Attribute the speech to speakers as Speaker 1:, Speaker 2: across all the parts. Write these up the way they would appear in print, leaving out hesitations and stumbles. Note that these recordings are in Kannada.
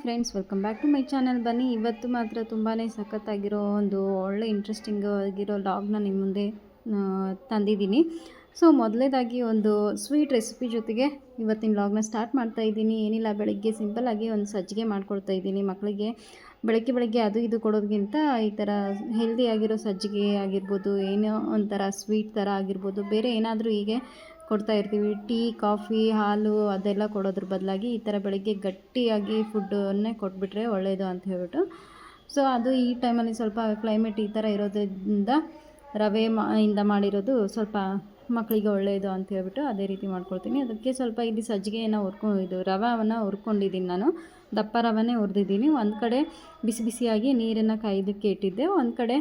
Speaker 1: Friends, welcome back to my channel. ಬನ್ನಿ, ಇವತ್ತು ಮಾತ್ರ ತುಂಬಾ ಸಖತ್ತಾಗಿರೋ ಒಂದು ಒಳ್ಳೆ ಇಂಟ್ರೆಸ್ಟಿಂಗ್ ಆಗಿರೋ ಲಾಗ್ನ ನಿಮ್ಮ ಮುಂದೆ ತಂದಿದ್ದೀನಿ. ಸೊ ಮೊದಲೇದಾಗಿ ಒಂದು ಸ್ವೀಟ್ ರೆಸಿಪಿ ಜೊತೆಗೆ ಇವತ್ತಿನ ಲಾಗ್ನ ಸ್ಟಾರ್ಟ್ ಮಾಡ್ತಾ ಇದ್ದೀನಿ. ಏನಿಲ್ಲ, ಬೆಳಗ್ಗೆ ಸಿಂಪಲ್ಲಾಗಿ ಒಂದು ಸಜ್ಜಿಗೆ ಮಾಡ್ಕೊಳ್ತಾ ಇದ್ದೀನಿ ಮಕ್ಕಳಿಗೆ. ಬೆಳಗ್ಗೆ ಅದು ಇದು ಕೊಡೋದಕ್ಕಿಂತ ಈ ಥರ ಹೆಲ್ದಿಯಾಗಿರೋ ಸಜ್ಜಿಗೆ ಆಗಿರ್ಬೋದು, ಏನೋ ಒಂಥರ ಸ್ವೀಟ್ ಥರ ಆಗಿರ್ಬೋದು, ಬೇರೆ ಏನಾದರೂ ಹೀಗೆ ಕೊಡ್ತಾ ಇರ್ತೀವಿ. ಟೀ, ಕಾಫಿ, ಹಾಲು ಅದೆಲ್ಲ ಕೊಡೋದ್ರ ಬದಲಾಗಿ ಈ ಥರ ಬೆಳಗ್ಗೆ ಗಟ್ಟಿಯಾಗಿ ಫುಡ್ಡನ್ನೇ ಕೊಟ್ಬಿಟ್ರೆ ಒಳ್ಳೆಯದು ಅಂತ ಹೇಳ್ಬಿಟ್ಟು, ಸೊ ಅದು ಈ ಟೈಮಲ್ಲಿ ಸ್ವಲ್ಪ ಕ್ಲೈಮೇಟ್ ಈ ಥರ ಇರೋದ್ರಿಂದ ರವೆ ಇಂದ ಮಾಡಿರೋದು ಸ್ವಲ್ಪ ಮಕ್ಕಳಿಗೆ ಒಳ್ಳೆಯದು ಅಂತ ಹೇಳ್ಬಿಟ್ಟು ಅದೇ ರೀತಿ ಮಾಡ್ಕೊಳ್ತೀನಿ. ಅದಕ್ಕೆ ಸ್ವಲ್ಪ ಇಲ್ಲಿ ಸಜ್ಜಿಗೆಯನ್ನು ರವೆಯನ್ನು ಹುರ್ಕೊಂಡಿದ್ದೀನಿ. ನಾನು ದಪ್ಪ ರವೆನೇ ಹುರಿದಿದ್ದೀನಿ. ಒಂದು ಕಡೆ ಬಿಸಿ ಬಿಸಿಯಾಗಿ ನೀರನ್ನು ಕಾಯೋದಕ್ಕೆ ಇಟ್ಟಿದ್ದೆ, ಒಂದು ಕಡೆ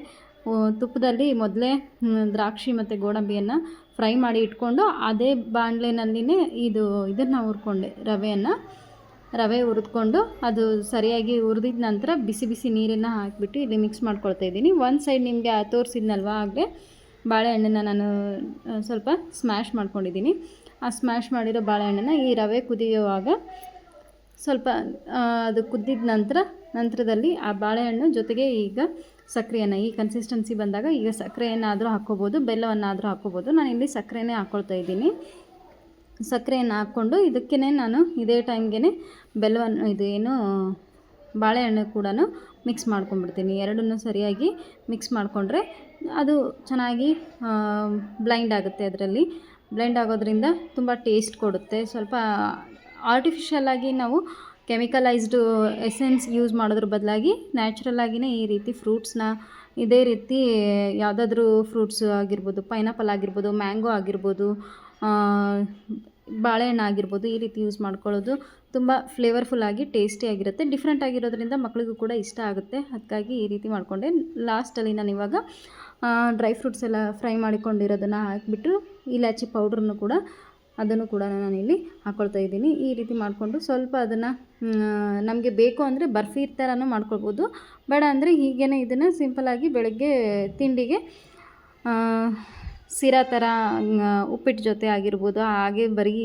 Speaker 1: ತುಪ್ಪದಲ್ಲಿ ಮೊದಲೇ ದ್ರಾಕ್ಷಿ ಮತ್ತು ಗೋಡಂಬಿಯನ್ನು ಫ್ರೈ ಮಾಡಿ ಇಟ್ಕೊಂಡು ಅದೇ ಬಾಣಲೆನಲ್ಲಿನೇ ಇದನ್ನು ಹುರ್ಕೊಂಡೆ. ರವೆ ಹುರಿದ್ಕೊಂಡು ಅದು ಸರಿಯಾಗಿ ಹುರಿದಿದ ನಂತರ ಬಿಸಿ ಬಿಸಿ ನೀರನ್ನು ಹಾಕಿಬಿಟ್ಟು ಇಲ್ಲಿ ಮಿಕ್ಸ್ ಮಾಡ್ಕೊಳ್ತಾ ಇದ್ದೀನಿ. ಒಂದು ಸೈಡ್ ನಿಮಗೆ ತೋರಿಸಿದ್ನಲ್ವ ಆಗಲೇ, ಬಾಳೆಹಣ್ಣನ್ನು ನಾನು ಸ್ವಲ್ಪ ಸ್ಮ್ಯಾಶ್ ಮಾಡ್ಕೊಂಡಿದ್ದೀನಿ. ಆ ಸ್ಮ್ಯಾಶ್ ಮಾಡಿರೋ ಬಾಳೆಹಣ್ಣನ್ನು ಈ ರವೆ ಕುದಿಯುವಾಗ ಸ್ವಲ್ಪ ಅದು ಕುದ್ದಿದ ನಂತರದಲ್ಲಿ ಆ ಬಾಳೆಹಣ್ಣು ಜೊತೆಗೆ ಈಗ ಸಕ್ಕರೆಯನ್ನು, ಈ ಕನ್ಸಿಸ್ಟೆನ್ಸಿ ಬಂದಾಗ ಈಗ ಸಕ್ಕರೆಯನ್ನಾದರೂ ಹಾಕ್ಕೋಬೋದು, ಬೆಲ್ಲವನ್ನಾದರೂ ಹಾಕ್ಕೋಬೋದು. ನಾನಿಲ್ಲಿ ಸಕ್ಕರೆನೇ ಹಾಕ್ಕೊಳ್ತಾ ಇದ್ದೀನಿ. ಸಕ್ಕರೆಯನ್ನು ಹಾಕ್ಕೊಂಡು ಇದಕ್ಕೇ ನಾನು ಇದೇ ಟೈಮ್ಗೆ ಬೆಲ್ಲವನ್ನು ಬಾಳೆಹಣ್ಣು ಕೂಡ ಮಿಕ್ಸ್ ಮಾಡ್ಕೊಂಡ್ಬಿಡ್ತೀನಿ. ಎರಡನ್ನೂ ಸರಿಯಾಗಿ ಮಿಕ್ಸ್ ಮಾಡಿಕೊಂಡ್ರೆ ಅದು ಚೆನ್ನಾಗಿ ಬ್ಲೈಂಡ್ ಆಗುತ್ತೆ. ಅದರಲ್ಲಿ ಬ್ಲೆಂಡ್ ಆಗೋದ್ರಿಂದ ತುಂಬ ಟೇಸ್ಟ್ ಕೊಡುತ್ತೆ. ಸ್ವಲ್ಪ ಆರ್ಟಿಫಿಷಿಯಲಾಗಿ ನಾವು ಕೆಮಿಕಲೈಸ್ಡು ಎಸೆನ್ಸ್ ಯೂಸ್ ಮಾಡೋದ್ರ ಬದಲಾಗಿ ನ್ಯಾಚುರಲ್ಲಾಗಿಯೇ ಈ ರೀತಿ ಫ್ರೂಟ್ಸ್ನ ಇದೇ ರೀತಿ ಯಾವುದಾದ್ರೂ ಫ್ರೂಟ್ಸ್ ಆಗಿರ್ಬೋದು, ಪೈನಾಪಲ್ ಆಗಿರ್ಬೋದು, ಮ್ಯಾಂಗೋ ಆಗಿರ್ಬೋದು, ಬಾಳೆಹಣ್ಣು ಆಗಿರ್ಬೋದು, ಈ ರೀತಿ ಯೂಸ್ ಮಾಡ್ಕೊಳ್ಳೋದು ತುಂಬ ಫ್ಲೇವರ್ಫುಲ್ಲಾಗಿ ಟೇಸ್ಟಿಯಾಗಿರುತ್ತೆ. ಡಿಫ್ರೆಂಟ್ ಆಗಿರೋದ್ರಿಂದ ಮಕ್ಕಳಿಗೂ ಕೂಡ ಇಷ್ಟ ಆಗುತ್ತೆ. ಅದಕ್ಕಾಗಿ ಈ ರೀತಿ ಮಾಡಿಕೊಂಡೆ. ಲಾಸ್ಟಲ್ಲಿ ನಾನು ಇವಾಗ ಡ್ರೈ ಫ್ರೂಟ್ಸ್ ಎಲ್ಲ ಫ್ರೈ ಮಾಡಿಕೊಂಡಿರೋದನ್ನು ಹಾಕಿಬಿಟ್ಟು ಇಲಾಚಿ ಪೌಡ್ರನ್ನು ಕೂಡ ನಾನಿಲ್ಲಿ ಹಾಕ್ಕೊಳ್ತಾ ಇದ್ದೀನಿ. ಈ ರೀತಿ ಮಾಡಿಕೊಂಡು ಸ್ವಲ್ಪ ಅದನ್ನು ನಮಗೆ ಬೇಕು ಅಂದರೆ ಬರ್ಫಿ ಥರನೂ ಮಾಡ್ಕೊಳ್ಬೋದು, ಬೇಡ ಅಂದರೆ ಹೀಗೇ ಇದನ್ನು ಸಿಂಪಲ್ಲಾಗಿ ಬೆಳಗ್ಗೆ ತಿಂಡಿಗೆ ಸಿರಾ ಥರ ಉಪ್ಪಿಟ್ಟು ಜೊತೆ ಆಗಿರ್ಬೋದು, ಹಾಗೆ ಬರೀ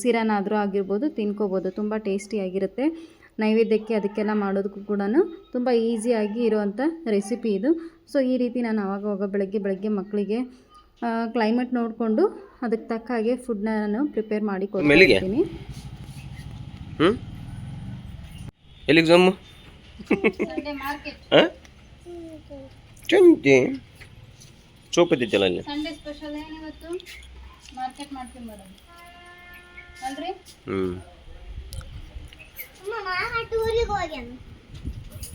Speaker 1: ಸಿರಾನಾದರೂ ಆಗಿರ್ಬೋದು ತಿನ್ಕೋಬೋದು. ತುಂಬ ಟೇಸ್ಟಿಯಾಗಿರುತ್ತೆ. ನೈವೇದ್ಯಕ್ಕೆ ಅದಕ್ಕೆಲ್ಲ ಮಾಡೋದಕ್ಕೂ ಕೂಡ ತುಂಬ ಈಸಿಯಾಗಿ ಇರುವಂಥ ರೆಸಿಪಿ ಇದು. ಸೊ ಈ ರೀತಿ ನಾನು ಆವಾಗವಾಗ ಬೆಳಗ್ಗೆ ಮಕ್ಕಳಿಗೆ ಕ್ಲೈಮೇಟ್ ನೋಡಿಕೊಂಡು ಅದಕ್ಕೆ ತಕ್ಕ ಹಾಗೆ ಫುಡ್ನ ನಾನು ಪ್ರಿಪೇರ್ ಮಾಡಿ ಕೊಡ್ತೀನಿ. ಸಂಡೇ ಮಾರ್ಕೆಟ್ ಸಂಡೇ ಸ್ಪೆಷಲ್ ಏನಿವತ್ತು ಮಾರ್ಕೆಟ್ ಮಾಡ್ತೀನಿ ಬರೋದು ಅಲ್ರಿ.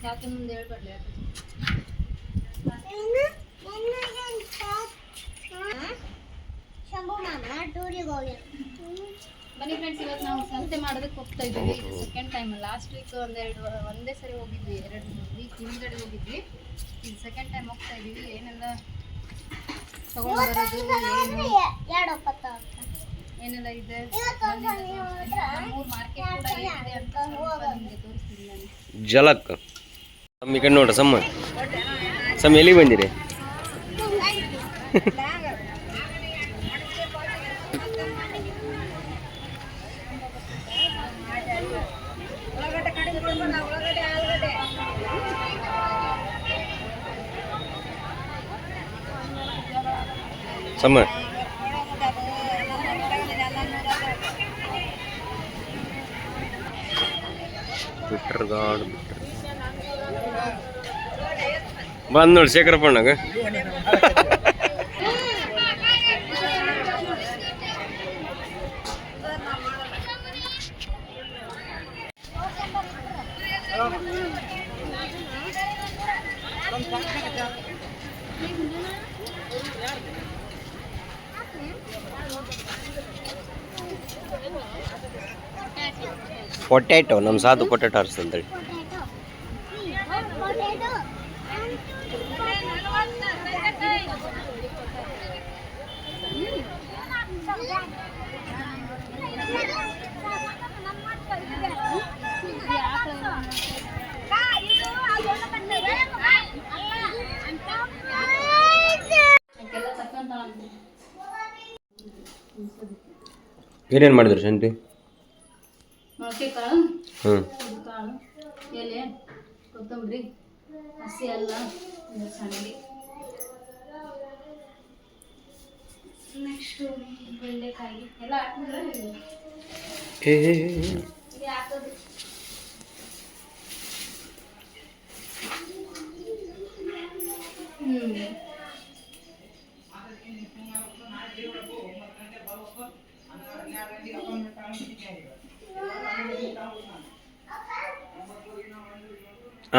Speaker 1: ಯಾಕೆ ಮುಂದೆ ಹೇಳ್ಬಡ್ಲಿ. ಬನ್ನಿ ಫ್ರೆಂಡ್ಸ್, ಇವತ್ತು ನಾವು ಸಂತೆ ಮಾಡೋದಕ್ಕೆ ಹೋಗ್ತಾ ಇದ್ದೀವಿ. ಇದು ಸೆಕೆಂಡ್ ಟೈಮ್. ಲಾಸ್ಟ್ ವೀಕ್ ಒಂದೇ ಸರಿ ಹೋಗಿದ್ವಿ, 2 ವೀಕ್ ಹಿಂದ್ಗಡೆ ಹೋಗಿದ್ವಿ. ಇದು ಸೆಕೆಂಡ್ ಟೈಮ್ ಹೋಗ್ತಾ ಇದ್ದೀವಿ. ಏನೆಲ್ಲ ತಗೊಂಡ್ಬರೋದು, ಏನೆಲ್ಲ ಇದೆ, ನಮ್ಮೂರು ಮಾರ್ಕೆಟ್ ಕೂಡ ಏನಿದೆ ಅಂತ ನಿಮಗೆ ತೋರಿಸ್ತೀನಿ ನಾನು.
Speaker 2: ಜಲಕ್ ಈ ಕಡೆ ನೋಡ್ರಿ. ಸಮ್ಮ ಎಲ್ಲಿ ಬಂದಿರಿ? ಸಮ್ಮ ಬಂದ್ ನೋಡಿ ಶೇಖರಪ್ಪಣ್ಣಗ. ಪೊಟ್ಯಾಟೊ, ನಮ್ಮ ಸಾಧು ಪೊಟ್ಯಾಟೊ ಹರಿಸ್ತಂತೇಳಿ. ಏನೇನು ಮಾಡಿದ್ರಿ ಶಾಂತಿ?
Speaker 1: ಮೊಳಕೆ ಕಾಳು, ಕಾಳು ಎಲೆ ಕೊತ್ತಂಬರಿ ಹಸಿ ಅಲ್ಲ ಇದು ಸಂಡಿ ನೆಕ್ಸ್ಟು ಬೆಂಡೆಕಾಯಿ ಎಲ್ಲ ಹಾಕಿದ್ರೆ ಇದು ಹಾಕೋದು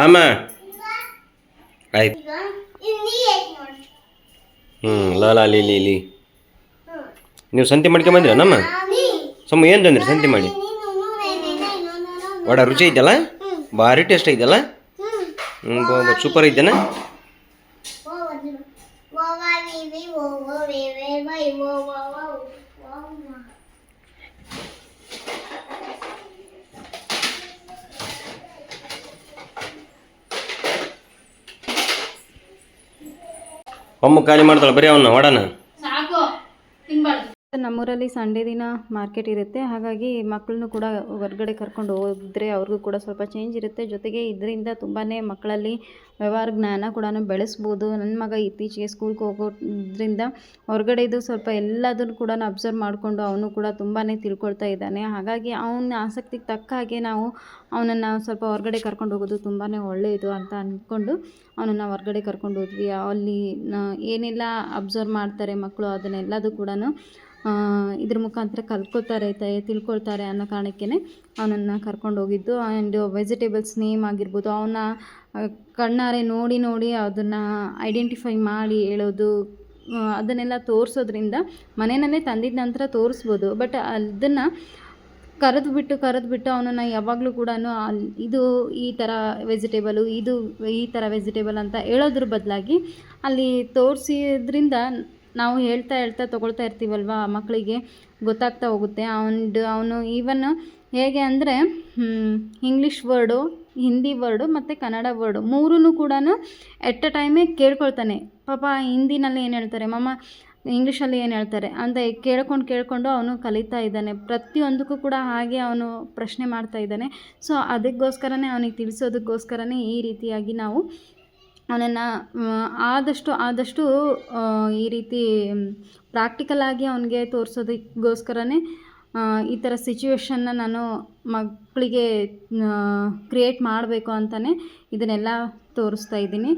Speaker 2: ಆಮ ಆಯ್ತು ಲಾಲಾ ಲೀಲಿ ನೀವು ಸಂತೆ ಮಾಡ್ಕೊಂಬಂದಿರ ನಮ್ಮ ಸಮ್ಮ ಏನು ತಂದ್ರಿ ಸಂತೆ ಮಾಡಿ ವಡ ರುಚಿ ಐತಲ್ಲ ಭಾರಿ ಟೇಸ್ಟ್ ಐತಲ್ಲ ಸೂಪರ್ ಐತೆನಾ ಒಮ್ಮ ಖಾಲಿ ಮಾಡ್ತಾಳೆ ಬರೀ ಅವನ್ನ ವಡನ
Speaker 1: ಸಾಕು ತಿನ್ಬಾರ್ದು. ನಮ್ಮೂರಲ್ಲಿ ಸಂಡೇ ದಿನ ಮಾರ್ಕೆಟ್ ಇರುತ್ತೆ, ಹಾಗಾಗಿ ಮಕ್ಕಳನ್ನು ಕೂಡ ಹೊರಗಡೆ ಕರ್ಕೊಂಡು ಹೋದರೆ ಅವ್ರಿಗೂ ಕೂಡ ಸ್ವಲ್ಪ ಚೇಂಜ್ ಇರುತ್ತೆ. ಜೊತೆಗೆ ಇದರಿಂದ ತುಂಬಾ ಮಕ್ಕಳಲ್ಲಿ ವ್ಯವಹಾರ ಜ್ಞಾನ ಕೂಡ ಬೆಳೆಸ್ಬೋದು. ನನ್ನ ಮಗ ಇತ್ತೀಚೆಗೆ ಸ್ಕೂಲ್ಗೆ ಹೋಗೋದ್ರಿಂದ ಹೊರಗಡೆದು ಸ್ವಲ್ಪ ಎಲ್ಲದನ್ನು ಕೂಡ ಅಬ್ಸರ್ವ್ ಮಾಡಿಕೊಂಡು ಅವನು ಕೂಡ ತುಂಬಾ ತಿಳ್ಕೊಳ್ತಾ ಇದ್ದಾನೆ. ಹಾಗಾಗಿ ಅವನ ಆಸಕ್ತಿಗೆ ತಕ್ಕ ಹಾಗೆ ನಾವು ಅವನನ್ನು ಸ್ವಲ್ಪ ಹೊರಗಡೆ ಕರ್ಕೊಂಡು ಹೋಗೋದು ತುಂಬಾ ಒಳ್ಳೆಯದು ಅಂತ ಅಂದ್ಕೊಂಡು ಅವನನ್ನು ಹೊರಗಡೆ ಕರ್ಕೊಂಡು ಹೋದ್ವಿ. ಅಲ್ಲಿ ಏನೆಲ್ಲ ಅಬ್ಸರ್ವ್ ಮಾಡ್ತಾರೆ ಮಕ್ಕಳು ಅದನ್ನೆಲ್ಲದು ಕೂಡ ಇದ್ರ ಮುಖಾಂತರ ಕಲ್ತ್ಕೊಳ್ತಾರೆ, ತಿಳ್ಕೊಳ್ತಾರೆ ಅನ್ನೋ ಕಾರಣಕ್ಕೇ ಅವನನ್ನು ಕರ್ಕೊಂಡು ಹೋಗಿದ್ದು. ಆ್ಯಂಡ್ ವೆಜಿಟೇಬಲ್ಸ್ ನೇಮ್ ಆಗಿರ್ಬೋದು ಅವನ್ನ ಕಣ್ಣಾರೆ ನೋಡಿ ಅದನ್ನು ಐಡೆಂಟಿಫೈ ಮಾಡಿ ಹೇಳೋದು, ಅದನ್ನೆಲ್ಲ ತೋರಿಸೋದ್ರಿಂದ ಮನೆಯಲ್ಲೇ ತಂದಿದ್ದ ನಂತರ ತೋರಿಸ್ಬೋದು. ಬಟ್ ಅದನ್ನು ಕರೆದುಬಿಟ್ಟು ಅವನನ್ನು ಯಾವಾಗಲೂ ಕೂಡ ಇದು ಈ ಥರ ವೆಜಿಟೇಬಲು, ಇದು ಈ ಥರ ವೆಜಿಟೇಬಲ್ ಅಂತ ಹೇಳೋದ್ರ ಬದಲಾಗಿ ಅಲ್ಲಿ ತೋರಿಸಿದ್ರಿಂದ ನಾವು ಹೇಳ್ತಾ ತೊಗೊಳ್ತಾ ಇರ್ತೀವಲ್ವ, ಮಕ್ಕಳಿಗೆ ಗೊತ್ತಾಗ್ತಾ ಹೋಗುತ್ತೆ. ಅವನು ಈವನ್ ಹೇಗೆ ಅಂದರೆ ಇಂಗ್ಲೀಷ್ ವರ್ಡು, ಹಿಂದಿ ವರ್ಡು ಮತ್ತು ಕನ್ನಡ ವರ್ಡು ಮೂರೂ ಕೂಡ ಎಟ್ ಅ ಟೈಮೇ ಕೇಳ್ಕೊಳ್ತಾನೆ. ಪಾಪ ಹಿಂದಿನಲ್ಲಿ ಏನು ಹೇಳ್ತಾರೆ, ಮಮ್ಮ ಇಂಗ್ಲೀಷಲ್ಲಿ ಏನು ಹೇಳ್ತಾರೆ ಅಂತ ಕೇಳ್ಕೊಂಡು ಅವನು ಕಲಿತಾ ಇದ್ದಾನೆ. ಪ್ರತಿಯೊಂದಕ್ಕೂ ಕೂಡ ಹಾಗೆ ಅವನು ಪ್ರಶ್ನೆ ಮಾಡ್ತಾ ಇದ್ದಾನೆ. ಸೊ ಅದಕ್ಕೋಸ್ಕರನೇ ಅವನಿಗೆ ತಿಳಿಸೋದಕ್ಕೋಸ್ಕರನೇ ಈ ರೀತಿಯಾಗಿ ನಾವು ಅವನನ್ನು ಆದಷ್ಟು ಈ ರೀತಿ ಪ್ರಾಕ್ಟಿಕಲಾಗಿ ಅವನಿಗೆ ತೋರಿಸೋದಕ್ಕೋಸ್ಕರನೇ ಈ ಥರ ಸಿಚುವೇಶನ್ನ ನಾನು ಮಕ್ಕಳಿಗೆ ಕ್ರಿಯೇಟ್ ಮಾಡಬೇಕು ಅಂತಲೇ ಇದನ್ನೆಲ್ಲ ತೋರಿಸ್ತಾ ಇದ್ದೀನಿ.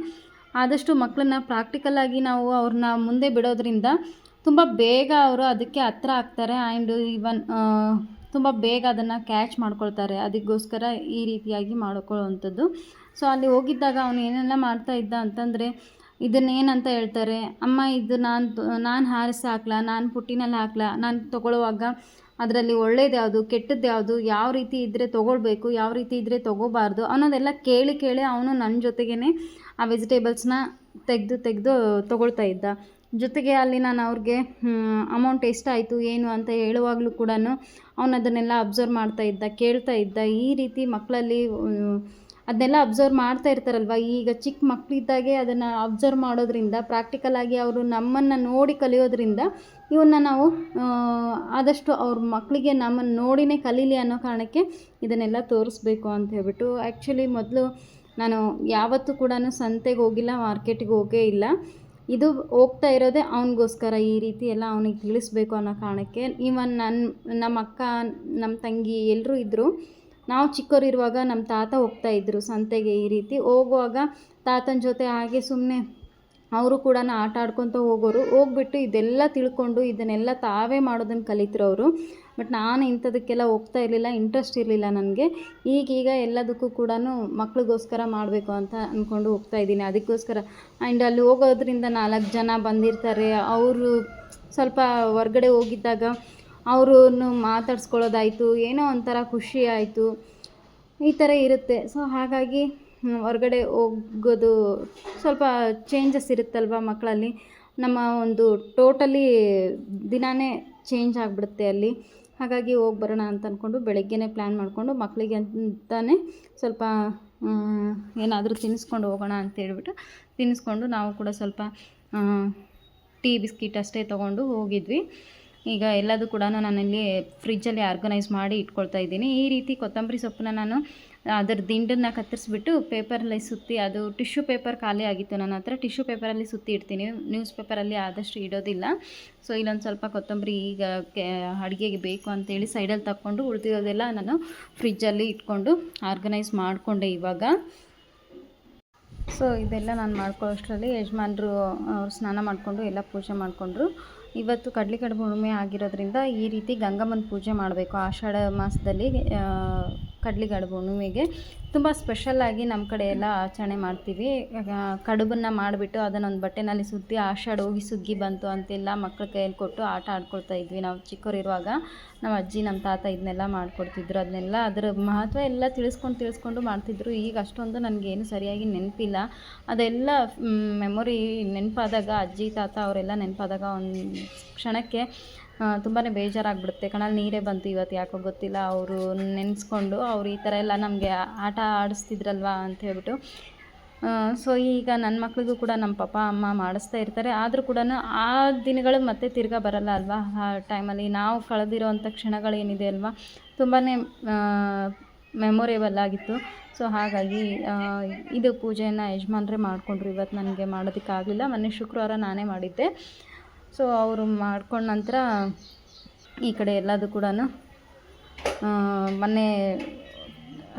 Speaker 1: ಆದಷ್ಟು ಮಕ್ಕಳನ್ನ ಪ್ರಾಕ್ಟಿಕಲಾಗಿ ನಾವು ಅವ್ರನ್ನ ಮುಂದೆ ಬಿಡೋದ್ರಿಂದ ತುಂಬ ಬೇಗ ಅವರು ಅದಕ್ಕೆ ಹತ್ರ ಆಗ್ತಾರೆ. ಆ್ಯಂಡ್ ಈವನ್ ತುಂಬ ಬೇಗ ಅದನ್ನು ಕ್ಯಾಚ್ ಮಾಡ್ಕೊಳ್ತಾರೆ. ಅದಕ್ಕೋಸ್ಕರ ಈ ರೀತಿಯಾಗಿ ಮಾಡ್ಕೊಳ್ಳೋವಂಥದ್ದು. ಸೊ ಅಲ್ಲಿ ಹೋಗಿದ್ದಾಗ ಅವನು ಏನೆಲ್ಲ ಮಾಡ್ತಾ ಇದ್ದ ಅಂತಂದರೆ, ಇದನ್ನೇನಂತ ಹೇಳ್ತಾರೆ, ಅಮ್ಮ ಇದು ನಾನು ಹಾರಿಸಿ ಹಾಕ್ಲಾ, ನಾನು ಪುಟ್ಟಿನಲ್ಲಿ ಹಾಕ್ಲಾ, ನಾನು ತೊಗೊಳ್ಳುವಾಗ ಅದರಲ್ಲಿ ಒಳ್ಳೇದು ಯಾವುದು, ಕೆಟ್ಟದ್ದು ಯಾವುದು, ಯಾವ ರೀತಿ ಇದ್ದರೆ ತೊಗೊಳ್ಬೇಕು, ಯಾವ ರೀತಿ ಇದ್ದರೆ ತೊಗೋಬಾರ್ದು ಅನ್ನೋದೆಲ್ಲ ಕೇಳಿ ಅವನು ನನ್ನ ಜೊತೆಗೇ ಆ ವೆಜಿಟೇಬಲ್ಸ್ನ ತೆಗೆದು ತೊಗೊಳ್ತಾ ಇದ್ದ. ಜೊತೆಗೆ ಅಲ್ಲಿ ನಾನು ಅವ್ರಿಗೆ ಅಮೌಂಟ್ ಎಷ್ಟಾಯಿತು ಏನು ಅಂತ ಹೇಳುವಾಗಲೂ ಕೂಡ ಅವನು ಅದನ್ನೆಲ್ಲ ಅಬ್ಸರ್ವ್ ಮಾಡ್ತಾ ಇದ್ದ, ಕೇಳ್ತಾ ಇದ್ದ. ಈ ರೀತಿ ಮಕ್ಕಳಲ್ಲಿ ಅದನ್ನೆಲ್ಲ ಅಬ್ಸರ್ವ್ ಮಾಡ್ತಾ ಇರ್ತಾರಲ್ವ, ಈಗ ಚಿಕ್ಕ ಮಕ್ಕಳಿದ್ದಾಗೆ ಅದನ್ನು ಅಬ್ಸರ್ವ್ ಮಾಡೋದ್ರಿಂದ ಪ್ರಾಕ್ಟಿಕಲಾಗಿ ಅವರು ನಮ್ಮನ್ನು ನೋಡಿ ಕಲಿಯೋದ್ರಿಂದ ಇವನ್ನ ನಾವು ಆದಷ್ಟು ಅವ್ರ ಮಕ್ಕಳಿಗೆ ನಮ್ಮನ್ನು ನೋಡಿನೇ ಕಲೀಲಿ ಅನ್ನೋ ಕಾರಣಕ್ಕೆ ಇದನ್ನೆಲ್ಲ ತೋರಿಸ್ಬೇಕು ಅಂತ ಹೇಳ್ಬಿಟ್ಟು. ಆ್ಯಕ್ಚುಲಿ ಮೊದಲು ನಾನು ಯಾವತ್ತೂ ಕೂಡ ಸಂತೆಗೆ ಹೋಗಿಲ್ಲ, ಮಾರ್ಕೆಟಿಗೆ ಹೋಗೇ ಇಲ್ಲ. ಇದು ಹೋಗ್ತಾ ಇರೋದೇ ಅವನಿಗೋಸ್ಕರ, ಈ ರೀತಿ ಎಲ್ಲ ಅವನಿಗೆ ತಿಳಿಸ್ಬೇಕು ಅನ್ನೋ ಕಾರಣಕ್ಕೆ. ಈವನ್ ನಮ್ಮ ಅಕ್ಕ, ನಮ್ಮ ತಂಗಿ ಎಲ್ಲರೂ ಇದ್ದರು. ನಾವು ಚಿಕ್ಕವರಿರುವಾಗ ನಮ್ಮ ತಾತ ಹೋಗ್ತಾಯಿದ್ರು ಸಂತೆಗೆ. ಈ ರೀತಿ ಹೋಗುವಾಗ ತಾತನ ಜೊತೆ ಹಾಗೆ ಸುಮ್ಮನೆ ಅವರು ಕೂಡ ಆಟ ಆಡ್ಕೊತ ಹೋಗ್ಬಿಟ್ಟು ಇದೆಲ್ಲ ತಿಳ್ಕೊಂಡು ಇದನ್ನೆಲ್ಲ ತಾವೇ ಮಾಡೋದನ್ನು ಕಲಿತರು ಅವರು. ಬಟ್ ನಾನು ಇಂಥದಕ್ಕೆಲ್ಲ ಹೋಗ್ತಾ ಇರಲಿಲ್ಲ, ಇಂಟ್ರೆಸ್ಟ್ ಇರಲಿಲ್ಲ ನನಗೆ. ಈಗೀಗ ಎಲ್ಲದಕ್ಕೂ ಕೂಡ ಮಕ್ಳಿಗೋಸ್ಕರ ಮಾಡಬೇಕು ಅಂತ ಅಂದ್ಕೊಂಡು ಹೋಗ್ತಾಯಿದ್ದೀನಿ. ಅದಕ್ಕೋಸ್ಕರ ಆ್ಯಂಡ್ ಅಲ್ಲಿ ಹೋಗೋದ್ರಿಂದ 4 ಜನ ಬಂದಿರ್ತಾರೆ. ಅವರು ಸ್ವಲ್ಪ ಹೊರ್ಗಡೆ ಹೋಗಿದ್ದಾಗ ಅವ್ರನ್ನು ಮಾತಾಡ್ಸ್ಕೊಳ್ಳೋದಾಯಿತು, ಏನೋ ಒಂಥರ ಖುಷಿ ಆಯಿತು, ಈ ಥರ ಇರುತ್ತೆ. ಸೊ ಹಾಗಾಗಿ ಹೊರಗಡೆ ಹೋಗೋದು ಸ್ವಲ್ಪ ಚೇಂಜಸ್ ಇರುತ್ತಲ್ವ ಮಕ್ಕಳಲ್ಲಿ. ನಮ್ಮ ಒಂದು ಟೋಟಲಿ ದಿನಾನೇ ಚೇಂಜ್ ಆಗಿಬಿಡುತ್ತೆ ಅಲ್ಲಿ. ಹಾಗಾಗಿ ಹೋಗಿ ಬರೋಣ ಅಂತ ಅಂದ್ಕೊಂಡು ಬೆಳಗ್ಗೆನೇ ಪ್ಲ್ಯಾನ್ ಮಾಡಿಕೊಂಡು ಮಕ್ಕಳಿಗೆ ಅಂತಲೇ ಸ್ವಲ್ಪ ಏನಾದರೂ ತಿನ್ನಿಸ್ಕೊಂಡು ಹೋಗೋಣ ಅಂತೇಳ್ಬಿಟ್ಟು ತಿನ್ನಿಸ್ಕೊಂಡು ನಾವು ಕೂಡ ಸ್ವಲ್ಪ ಟೀ ಬಿಸ್ಕಿಟ್ ಅಷ್ಟೇ ತೊಗೊಂಡು ಹೋಗಿದ್ವಿ. ಈಗ ಎಲ್ಲದೂ ಕೂಡ ನಾನಿಲ್ಲಿ ಫ್ರಿಜ್ಜಲ್ಲಿ ಆರ್ಗನೈಸ್ ಮಾಡಿ ಇಟ್ಕೊಳ್ತಾ ಇದ್ದೀನಿ. ಈ ರೀತಿ ಕೊತ್ತಂಬರಿ ಸೊಪ್ಪನ್ನ ನಾನು ಅದರ ದಿಂಡನ್ನು ಕತ್ತರಿಸ್ಬಿಟ್ಟು ಪೇಪರಲ್ಲಿ ಸುತ್ತಿ, ಅದು ಟಿಶ್ಯೂ ಪೇಪರ್ ಖಾಲಿ ಆಗಿತ್ತು ನನ್ನ ಹತ್ರ, ಟಿಶ್ಯೂ ಪೇಪರಲ್ಲಿ ಸುತ್ತಿ ಇಡ್ತೀನಿ, ನ್ಯೂಸ್ ಪೇಪರಲ್ಲಿ ಆದಷ್ಟು ಇಡೋದಿಲ್ಲ. ಸೊ ಇಲ್ಲೊಂದು ಸ್ವಲ್ಪ ಕೊತ್ತಂಬರಿ ಈಗ ಅಡುಗೆಗೆ ಬೇಕು ಅಂತೇಳಿ ಸೈಡಲ್ಲಿ ತಕ್ಕೊಂಡು ಉಳಿದಿರೋದೆಲ್ಲ ನಾನು ಫ್ರಿಜ್ಜಲ್ಲಿ ಇಟ್ಕೊಂಡು ಆರ್ಗನೈಸ್ ಮಾಡಿಕೊಂಡೆ ಇವಾಗ. ಸೊ ಇದೆಲ್ಲ ನಾನು ಮಾಡ್ಕೊಳ್ಳೋಷ್ಟರಲ್ಲಿ ಯಜಮಾನ್ರು ಅವ್ರು ಸ್ನಾನ ಮಾಡಿಕೊಂಡು ಎಲ್ಲ ಪೂಜೆ ಮಾಡಿಕೊಂಡ್ರು. ಇವತ್ತು ಕಡಲೆಕಡುಬು ಹುಣ್ಣಿಮೆ ಆಗಿರೋದ್ರಿಂದ ಈ ರೀತಿ ಗಂಗಮ್ಮನ ಪೂಜೆ ಮಾಡಬೇಕು ಆಷಾಢ ಮಾಸದಲ್ಲಿ. ಕಡಲೆಕಡುಬು ಹುಣ್ಣಿಮೆಗೆ ತುಂಬ ಸ್ಪೆಷಲ್ಲಾಗಿ ನಮ್ಮ ಕಡೆ ಎಲ್ಲ ಆಚರಣೆ ಮಾಡ್ತೀವಿ. ಕಡುಬನ್ನು ಮಾಡಿಬಿಟ್ಟು ಅದನ್ನೊಂದು ಬಟ್ಟೆನಲ್ಲಿ ಸುತ್ತಿ ಆಷಾಢ ಹೋಗಿ ಸುಗ್ಗಿ ಬಂತು ಅಂತೆಲ್ಲ ಮಕ್ಕಳ ಕೈಯಲ್ಲಿ ಕೊಟ್ಟು ಆಟ ಆಡ್ಕೊಳ್ತಾ ಇದ್ವಿ ನಾವು ಚಿಕ್ಕವರಿರುವಾಗ. ನಮ್ಮ ಅಜ್ಜಿ ನಮ್ಮ ತಾತ ಇದನ್ನೆಲ್ಲ ಮಾಡಿಕೊಡ್ತಿದ್ರು. ಅದನ್ನೆಲ್ಲ ಅದರ ಮಹತ್ವ ಎಲ್ಲ ತಿಳಿಸ್ಕೊಂಡು ಮಾಡ್ತಿದ್ರು. ಈಗ ಅಷ್ಟೊಂದು ನನಗೇನು ಸರಿಯಾಗಿ ನೆನಪಿಲ್ಲ. ಅದೆಲ್ಲ ಮೆಮೊರಿ ನೆನಪಾದಾಗ, ಅಜ್ಜಿ ತಾತ ಅವರೆಲ್ಲ ನೆನಪಾದಾಗ ಒಂದು ಕ್ಷಣಕ್ಕೆ ತುಂಬಾ ಬೇಜಾರಾಗ್ಬಿಡುತ್ತೆ. ಕಣ್ಣಲ್ಲಿ ನೀರೇ ಬಂತು ಇವತ್ತು, ಯಾಕೋ ಗೊತ್ತಿಲ್ಲ. ಅವರು ನೆನೆಸ್ಕೊಂಡು ಅವ್ರು ಈ ಥರ ಎಲ್ಲ ನಮಗೆ ಆಟ ಆಡಿಸ್ತಿದ್ರಲ್ವ ಅಂತ ಹೇಳ್ಬಿಟ್ಟು. ಸೊ ಈಗ ನನ್ನ ಮಕ್ಳಿಗೂ ಕೂಡ ನಮ್ಮ ಪಪ್ಪ ಅಮ್ಮ ಮಾಡಿಸ್ತಾ ಇರ್ತಾರೆ. ಆದರೂ ಕೂಡ ಆ ದಿನಗಳು ಮತ್ತೆ ತಿರ್ಗಾ ಬರಲ್ಲ ಅಲ್ವಾ. ಆ ಟೈಮಲ್ಲಿ ನಾವು ಕಳೆದಿರೋವಂಥ ಕ್ಷಣಗಳೇನಿದೆ ಅಲ್ವಾ, ತುಂಬಾ ಮೆಮೊರೇಬಲ್ ಆಗಿತ್ತು. ಸೊ ಹಾಗಾಗಿ ಇದು ಪೂಜೆಯನ್ನು ಯಜಮಾನ್ರೇ ಮಾಡಿಕೊಂಡ್ರು. ಇವತ್ತು ನನಗೆ ಮಾಡೋದಕ್ಕಾಗಲಿಲ್ಲ. ಮೊನ್ನೆ ಶುಕ್ರವಾರ ನಾನೇ ಮಾಡಿದ್ದೆ. ಸೊ ಅವರು ಮಾಡ್ಕೊಂಡ ನಂತರ ಈ ಕಡೆ ಎಲ್ಲದು ಕೂಡ ಮೊನ್ನೆ